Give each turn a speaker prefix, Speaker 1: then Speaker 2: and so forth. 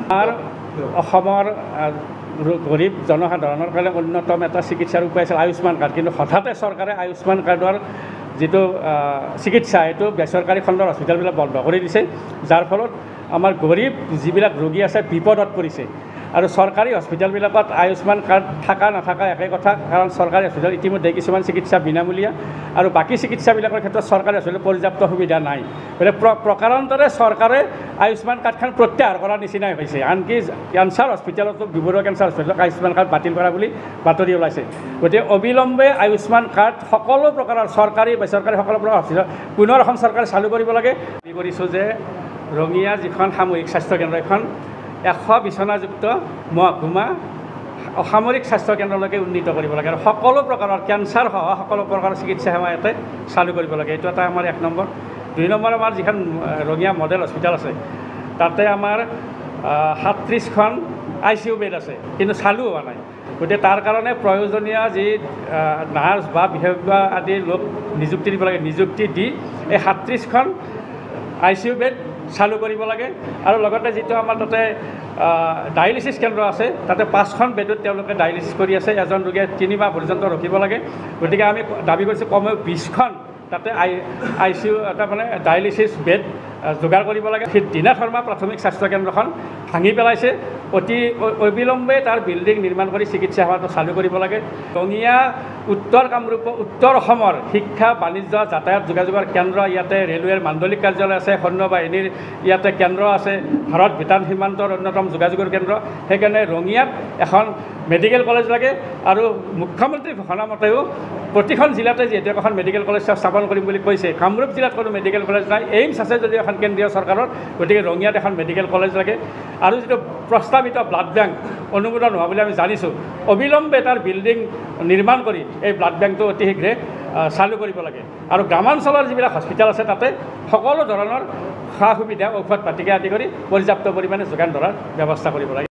Speaker 1: আৰু অসমৰ গৰীব জনসাধাৰণৰ কাৰণে অন্যতম এটা চিকিৎসাৰ উপায় আছিল আয়ুষ্মান কাৰ্ড, কিন্তু হঠাতে চৰকাৰে আয়ুষ্মান কাৰ্ডৰ যিটো চিকিৎসা এইটো বেচৰকাৰী খণ্ডৰ হস্পিটেলবিলাক বন্ধ কৰি দিছে, যাৰ ফলত আমাৰ গৰীব যিবিলাক ৰোগী আছে বিপদত পৰিছে। আৰু চৰকাৰী হস্পিটেলবিলাকত আয়ুষ্মান কাৰ্ড থকা নাথাকা একে কথা, কাৰণ চৰকাৰী হস্পিটেল ইতিমধ্যে কিছুমান চিকিৎসা বিনামূলীয়া আৰু বাকী চিকিৎসাবিলাকৰ ক্ষেত্ৰত চৰকাৰী হস্পিটেলত পৰ্যাপ্ত সুবিধা নাই। গতিকে প্ৰকাৰান্তৰে চৰকাৰে আয়ুষ্মান কাৰ্ডখন প্ৰত্যাহাৰ কৰাৰ নিচিনাই হৈছে। আনকি কেঞ্চাৰ হস্পিটেলতো ডিব্ৰুগড় কেঞ্চাৰ হস্পিটেলত আয়ুষ্মান কাৰ্ড বাতিল কৰা বুলি বাতৰি ওলাইছে। গতিকে অবিলম্বে আয়ুষ্মান কাৰ্ড সকলো প্ৰকাৰৰ চৰকাৰী বেচৰকাৰী সকলো প্ৰকাৰৰ হস্পিটেল পুনৰ এখন চৰকাৰে চালু কৰিব লাগে। আমি কৰিছোঁ যে ৰঙিয়া যিখন সামূহিক স্বাস্থ্যকেন্দ্ৰ এখন 100 বিচনাযুক্ত মহকুমা অসামৰিক স্বাস্থ্যকেন্দ্ৰলৈকে উন্নীত কৰিব লাগে আৰু সকলো প্ৰকাৰৰ কেঞ্চাৰ সহ সকলো প্ৰকাৰৰ চিকিৎসা সেৱা ইয়াতে চালু কৰিব লাগে। এইটো এটা আমাৰ 1 নম্বৰ। 2 নম্বৰ, আমাৰ যিখন ৰঙিয়া মডেল হস্পিটেল আছে তাতে আমাৰ 37খন ICU বেড আছে, কিন্তু চালু হোৱা নাই। গতিকে তাৰ কাৰণে প্ৰয়োজনীয় যি নাৰ্ছ বা বিশেষজ্ঞ আদি লোক নিযুক্তি দিব লাগে, নিযুক্তি দি এই 37খন ICU বেড চালু কৰিব লাগে। আৰু লগতে যিটো আমাৰ তাতে ডায়েলিচিছ কেন্দ্ৰ আছে তাতে 5খন বেডত তেওঁলোকে ডায়েলিচিছ কৰি আছে। এজন ৰোগীয়ে 3 মাহ পৰ্যন্ত ৰখিব লাগে। গতিকে আমি দাবী কৰিছোঁ কমেও 20খন তাতে ICU এটা মানে ডায়েলিচিছ বেড যোগাৰ কৰিব লাগে। দীনাথ শৰ্মা প্ৰাথমিক স্বাস্থ্যকেন্দ্ৰখন ভাঙি পেলাইছে, অবিলম্বে তাৰ বিল্ডিং নিৰ্মাণ কৰি চিকিৎসা সেৱাটো চালু কৰিব লাগে। ৰঙিয়া উত্তৰ কামৰূপ উত্তৰ অসমৰ শিক্ষা বাণিজ্য যাতায়াত যোগাযোগৰ কেন্দ্ৰ, ইয়াতে ৰেলৱেৰ মাণ্ডলিক কাৰ্যালয় আছে, সৈন্য বাহিনীৰ ইয়াতে কেন্দ্ৰ আছে, ভাৰত ভূটান সীমান্তৰ অন্যতম যোগাযোগৰ কেন্দ্ৰ। সেইকাৰণে ৰঙিয়াত এখন মেডিকেল কলেজ লাগে আৰু মুখ্যমন্ত্ৰী ঘোষণা মতেও প্ৰতিখন জিলাতে যিহেতু এখন মেডিকেল কলেজ স্থাপন কৰিম বুলি কৈছে, কামৰূপ জিলাত কোনো মেডিকেল কলেজ নাই, এইমছ আছে যদিও এখন কেন্দ্ৰীয় চৰকাৰৰ, গতিকে ৰঙিয়াত এখন মেডিকেল কলেজ লাগে। আৰু যিটো প্ৰস্তাৱিত ব্লাড বেংক অনুমোদন হোৱা বুলি আমি জানিছোঁ, অবিলম্বে তাৰ বিল্ডিং নিৰ্মাণ কৰি এই ব্লাড বেংকটো অতি শীঘ্ৰে চালু কৰিব লাগে। আৰু গ্ৰামাঞ্চলৰ যিবিলাক হস্পিটেল আছে তাতে সকলো ধৰণৰ সা সুবিধা ঔষধ পাতিকে আদি কৰি পৰ্যাপ্ত পৰিমাণে যোগান ধৰাৰ ব্যৱস্থা কৰিব লাগে।